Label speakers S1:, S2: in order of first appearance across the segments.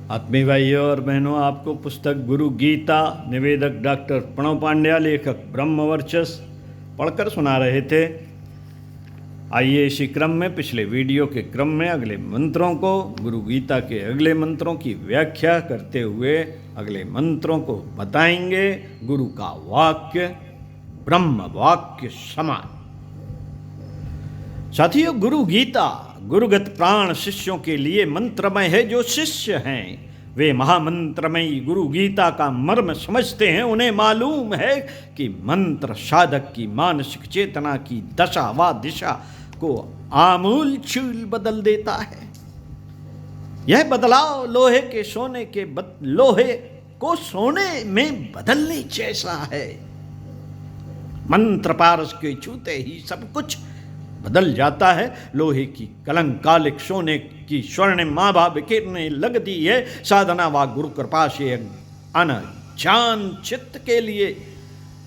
S1: आत्मीय भाइयों और बहनों, आपको पुस्तक गुरु गीता निवेदक डॉक्टर प्रणव पांड्या, लेखक ब्रह्मवर्चस्व पढ़कर सुना रहे थे। आइए इसी क्रम में पिछले वीडियो के क्रम में अगले मंत्रों को, गुरु गीता के अगले मंत्रों की व्याख्या करते हुए अगले मंत्रों को बताएंगे। गुरु का वाक्य ब्रह्म वाक्य समान। साथियों, गुरु गीता गुरुगत प्राण शिष्यों के लिए मंत्रमय है। जो शिष्य हैं वे महामंत्रमयी गुरु गीता का मर्म समझते हैं। उन्हें मालूम है कि मंत्र साधक की मानसिक चेतना की दशा व दिशा को आमूल चूल बदल देता है। यह बदलाव लोहे को सोने में बदलने जैसा है। मंत्र पारस के छूते ही सब कुछ बदल जाता है। लोहे की कलंकालिक सोने की स्वर्णिम आभा बिखेरने लगती है। साधना व गुरु कृपा से अनजान चित्त के लिए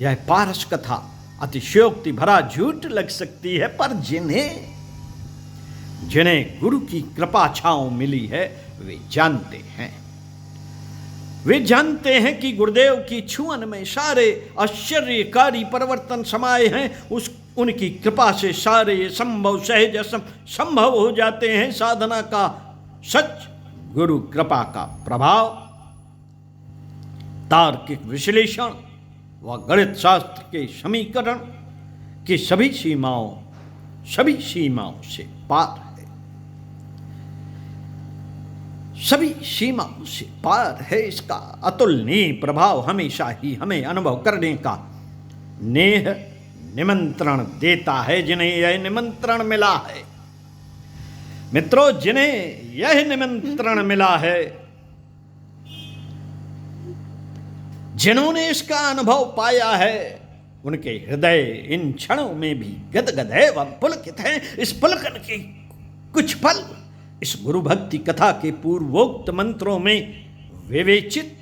S1: यह पारस कथा अतिशयोक्ति भरा झूठ लग सकती है, पर जिन्हें गुरु की कृपा छांव मिली है वे जानते हैं कि गुरुदेव की छुअन में सारे आश्चर्यकारी परिवर्तन समाये हैं। उनकी कृपा से सारे संभव सहज संभव हो जाते हैं। साधना का सच, गुरु कृपा का प्रभाव, तार्किक विश्लेषण व गणित शास्त्र के समीकरण की सभी सीमाओं से पार है। सभी सीमाओं से पार है। इसका अतुलनीय प्रभाव हमेशा ही हमें अनुभव करने का निमंत्रण देता है। जिन्हें यह निमंत्रण मिला है, मित्रों, जिन्हें यह निमंत्रण मिला है, जिन्होंने इसका अनुभव पाया है, उनके हृदय इन क्षणों में भी गदगद है व पुलकित है। इस पुलकन के कुछ पल इस गुरु भक्ति कथा के पूर्वोक्त मंत्रों में विवेचित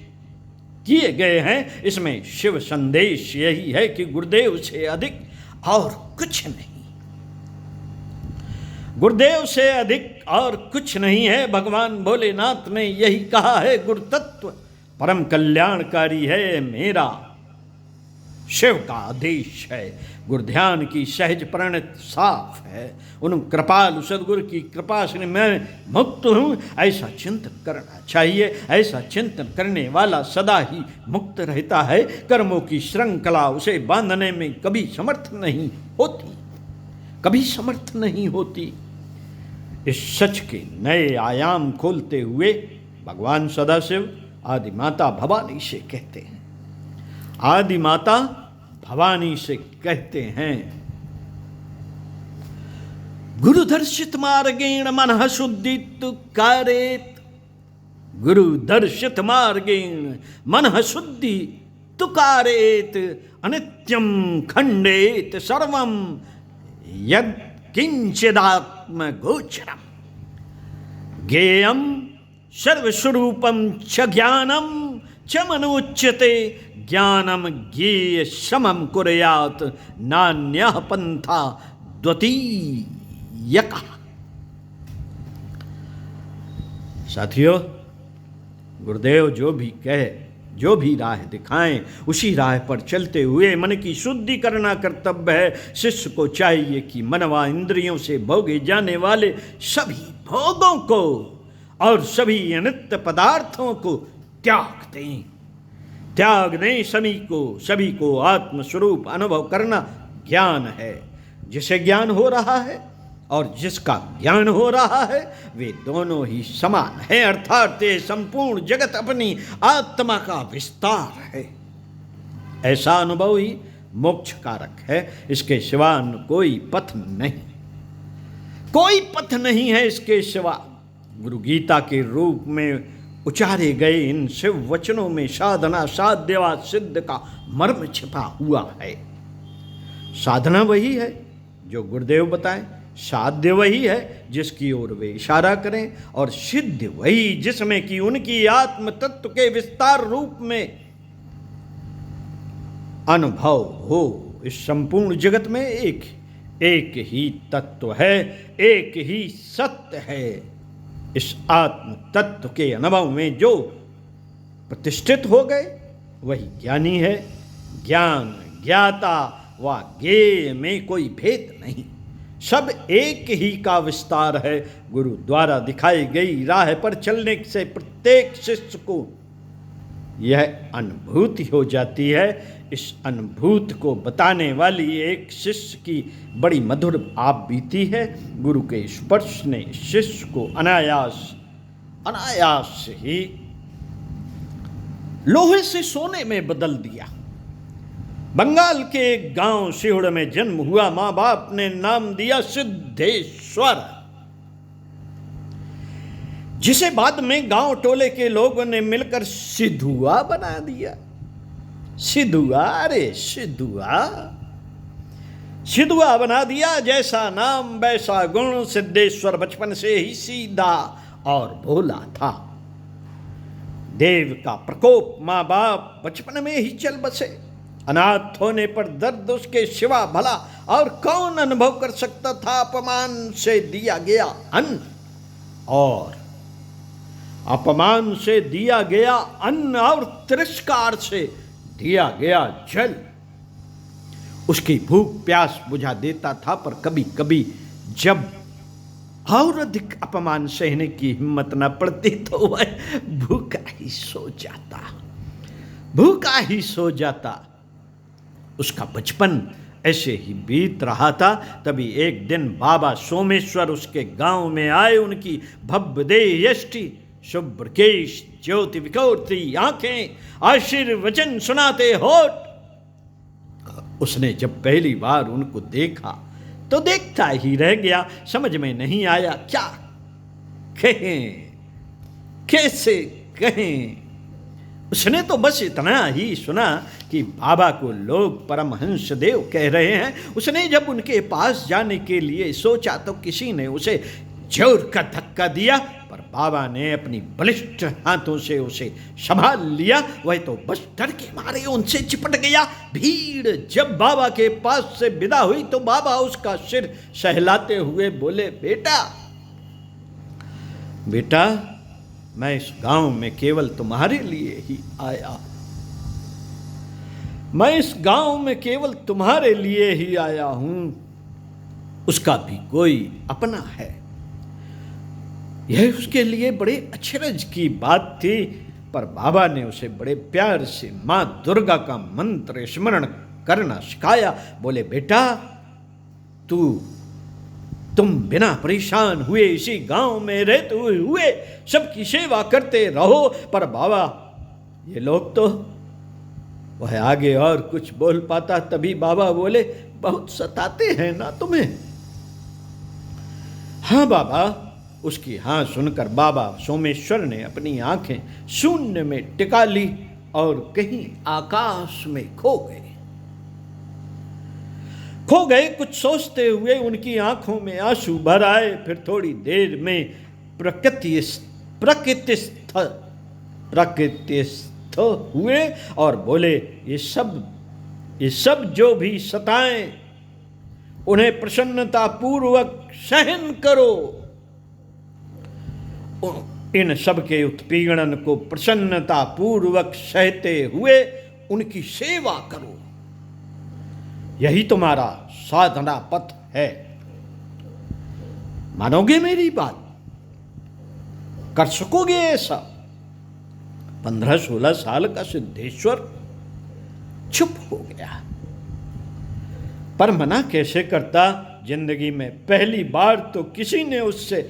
S1: किए गए हैं। इसमें शिव संदेश यही है कि गुरुदेव से अधिक और कुछ नहीं। गुरुदेव से अधिक और कुछ नहीं है। भगवान भोलेनाथ ने यही कहा है, गुरु तत्व परम कल्याणकारी है, मेरा शिव का आदेश है। गुरु ध्यान की सहज प्रणत साफ है। उन कृपालु सदगुरु की कृपा से मैं मुक्त हूँ, ऐसा चिंतन करना चाहिए। ऐसा चिंतन करने वाला सदा ही मुक्त रहता है। कर्मों की श्रृंखला उसे बांधने में कभी समर्थ नहीं होती। इस सच के नए आयाम खोलते हुए भगवान सदाशिव आदि माता भवानी से कहते हैं, आदि माता भवानी से कहते हैं, गुरु दर्शित मार्गेण मनः शुद्धि तु कारेत। गुरु दर्शित मार्गेण मनः शुद्धि तु कारेत। अनित्यम खंडेत सर्वम यद किंचिदात्म गोचरम। गेयम सर्वस्वरूपम च ज्ञानम च मनोच्यते। ज्ञानम ज्ञेय समम कुर्यात् नान्यः पंथा द्वितीयकः। साथियों, गुरुदेव जो भी कहे, जो भी राह दिखाएं, उसी राह पर चलते हुए मन की शुद्धि करना कर्तव्य है। शिष्य को चाहिए कि मनवा इंद्रियों से भोगे जाने वाले सभी भोगों को और सभी अनित्य पदार्थों को त्याग दें। सभी को आत्मस्वरूप अनुभव करना ज्ञान है। जिसे ज्ञान हो रहा है और जिसका ज्ञान हो रहा है, वे दोनों ही समान हैं। अर्थात ये संपूर्ण जगत अपनी आत्मा का विस्तार है। ऐसा अनुभव ही मोक्ष कारक है। इसके सिवा कोई पथ नहीं है इसके सिवा। गुरु गीता के रूप में उचारे गए इन शिव वचनों में साधना, साध्य व सिद्ध का मर्म छिपा हुआ है। साधना वही है जो गुरुदेव बताएं, साध्य वही है जिसकी ओर वे इशारा करें, और सिद्ध वही जिसमें कि उनकी आत्म तत्व के विस्तार रूप में अनुभव हो। इस संपूर्ण जगत में एक ही तत्व है, एक ही सत्य है। इस आत्म तत्व के अनुभव में जो प्रतिष्ठित हो गए वही ज्ञानी है। ज्ञान, ज्ञाता व ज्ञेय में कोई भेद नहीं, सब एक ही का विस्तार है। गुरु द्वारा दिखाई गई राह पर चलने से प्रत्येक शिष्य को यह अनुभूति हो जाती है। इस अनुभूति को बताने वाली एक शिष्य की बड़ी मधुर आप बीती है। गुरु के स्पर्श ने शिष्य को अनायास ही लोहे से सोने में बदल दिया। बंगाल के एक गांव सिहुड़ में जन्म हुआ। मां बाप ने नाम दिया सिद्धेश्वर, जिसे बाद में गांव टोले के लोगों ने मिलकर सिद्धुआ बना दिया। सिद्धुआ, अरे सिद्धुआ बना दिया। जैसा नाम वैसा गुण। सिद्धेश्वर बचपन से ही सीधा और भोला था। देव का प्रकोप मां बाप बचपन में ही चल बसे। अनाथ होने पर दर्द उसके सिवा भला और कौन अनुभव कर सकता था। अपमान से दिया गया अन्न और अपमान से दिया गया अन्न और तिरस्कार से दिया गया जल उसकी भूख प्यास बुझा देता था। पर कभी कभी जब और अधिक अपमान सहने की हिम्मत न पड़ती तो वह भूखा ही सो जाता। उसका बचपन ऐसे ही बीत रहा था। तभी एक दिन बाबा सोमेश्वर उसके गांव में आए। उनकी भव्य देह यष्टि, शुभ्र केश, ज्योति विकोरती आंखें, आशीर्वचन सुनाते होठ। उसने जब पहली बार उनको देखा तो देखता ही रह गया। समझ में नहीं आया क्या कहें, कैसे कहें। उसने तो बस इतना ही सुना कि बाबा को लोग परमहंस देव कह रहे हैं। उसने जब उनके पास जाने के लिए सोचा तो किसी ने उसे जोर का धक्का दिया, पर बाबा ने अपनी बलिष्ठ हाथों से उसे संभाल लिया। वह तो बस डर के मारे उनसे चिपट गया। भीड़ जब बाबा के पास से विदा हुई तो बाबा उसका सिर सहलाते हुए बोले, बेटा मैं इस गांव में केवल तुम्हारे लिए ही आया। मैं इस गांव में केवल तुम्हारे लिए ही आया हूं। उसका भी कोई अपना है। यह उसके लिए बड़े अचरज की बात थी, पर बाबा ने उसे बड़े प्यार से मां दुर्गा का मंत्र स्मरण करना सिखाया। बोले, बेटा तुम बिना परेशान हुए इसी गांव में रहते हुए सबकी सेवा करते रहो। पर बाबा ये लोग तो, वह आगे और कुछ बोल पाता तभी बाबा बोले, बहुत सताते हैं ना तुम्हें। हाँ बाबा। उसकी हाँ सुनकर बाबा सोमेश्वर ने अपनी आंखें शून्य में टिका ली और कहीं आकाश में खो गए। कुछ सोचते हुए उनकी आंखों में आंसू भर आए। फिर थोड़ी देर में प्रकृतिस्थ हुए और बोले, ये सब जो भी सताएं उन्हें प्रसन्नता पूर्वक सहन करो। इन सब के उत्पीड़न को प्रसन्नता पूर्वक सहते हुए उनकी सेवा करो। यही तुम्हारा साधना पथ है। मानोगे मेरी बात? कर सकोगे ऐसा? 15-16 साल का सिद्धेश्वर चुप हो गया, पर मना कैसे करता। जिंदगी में पहली बार तो किसी ने उससे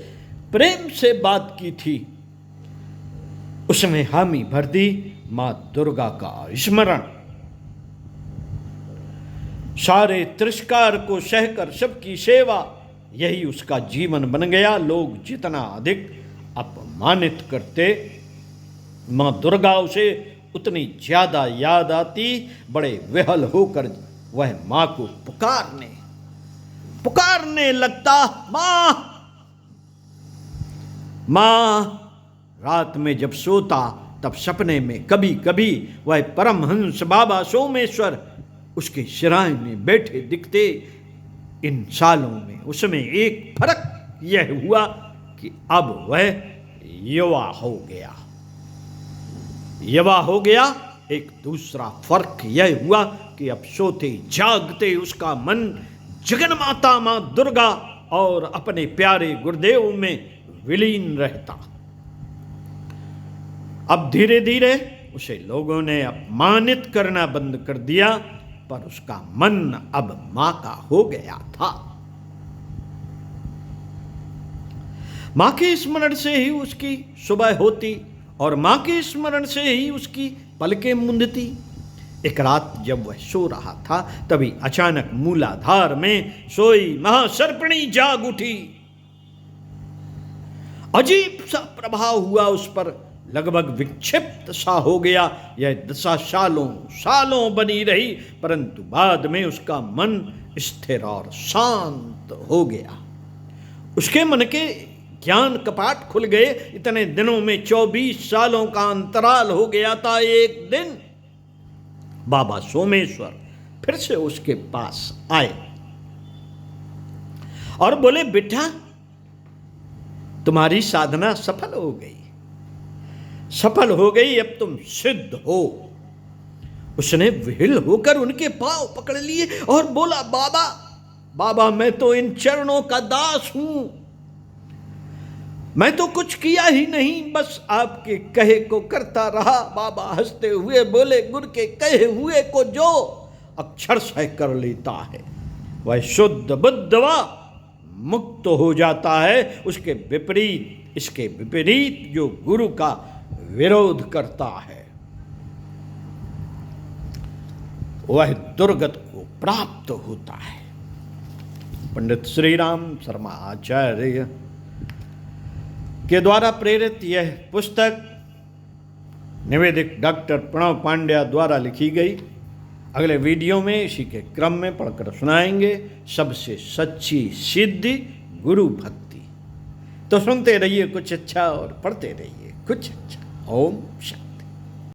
S1: प्रेम से बात की थी। उसमें हामी भर दी मां दुर्गा का स्मरण। सारे तिरस्कार को सहकर सबकी सेवा, यही उसका जीवन बन गया। लोग जितना अधिक अपमानित करते, मां दुर्गा उसे उतनी ज्यादा याद आती। बड़े विहल होकर वह मां को पुकारने लगता, मां। रात में जब सोता तब सपने में कभी कभी वह परमहंस बाबा सोमेश्वर उसके सिराय में बैठे दिखते। इन सालों में उसमें एक फर्क यह हुआ कि अब वह युवा हो गया। युवा हो गया, एक दूसरा फर्क यह हुआ कि अब सोते जागते उसका मन जगन्माता मां दुर्गा और अपने प्यारे गुरुदेव में विलीन रहता। अब धीरे धीरे उसे लोगों ने अपमानित करना बंद कर दिया, पर उसका मन अब मां का हो गया था। मां के स्मरण से ही उसकी सुबह होती और मां के स्मरण से ही उसकी पलकें मूंदती। एक रात जब वह सो रहा था, तभी अचानक मूलाधार में सोई महासर्पिणी जाग उठी। अजीब सा प्रभाव हुआ उस पर, लगभग विक्षिप्त सा हो गया। यह दशा सालों बनी रही, परंतु बाद में उसका मन स्थिर और शांत हो गया। उसके मन के ज्ञान कपाट खुल गए। इतने दिनों में 24 सालों का अंतराल हो गया था। एक दिन बाबा सोमेश्वर फिर से उसके पास आए और बोले, बेटा तुम्हारी साधना सफल हो गई, अब तुम सिद्ध हो। उसने विह्वल होकर उनके पांव पकड़ लिए और बोला, बाबा मैं तो इन चरणों का दास हूं, मैं तो कुछ किया ही नहीं, बस आपके कहे को करता रहा। बाबा हंसते हुए बोले, गुरु के कहे हुए को जो अक्षर से कर लेता है वह शुद्ध बुद्ध व मुक्त हो जाता है। इसके विपरीत जो गुरु का विरोध करता है वह दुर्गत को प्राप्त होता है। पंडित श्री राम शर्मा आचार्य के द्वारा प्रेरित यह पुस्तक निवेदित डॉक्टर प्रणव पांड्या द्वारा लिखी गई। अगले वीडियो में इसी के क्रम में पढ़कर सुनाएंगे, सबसे सच्ची सिद्धि गुरु भक्ति। तो सुनते रहिए कुछ अच्छा और पढ़ते रहिए कुछ अच्छा। ओम शांति।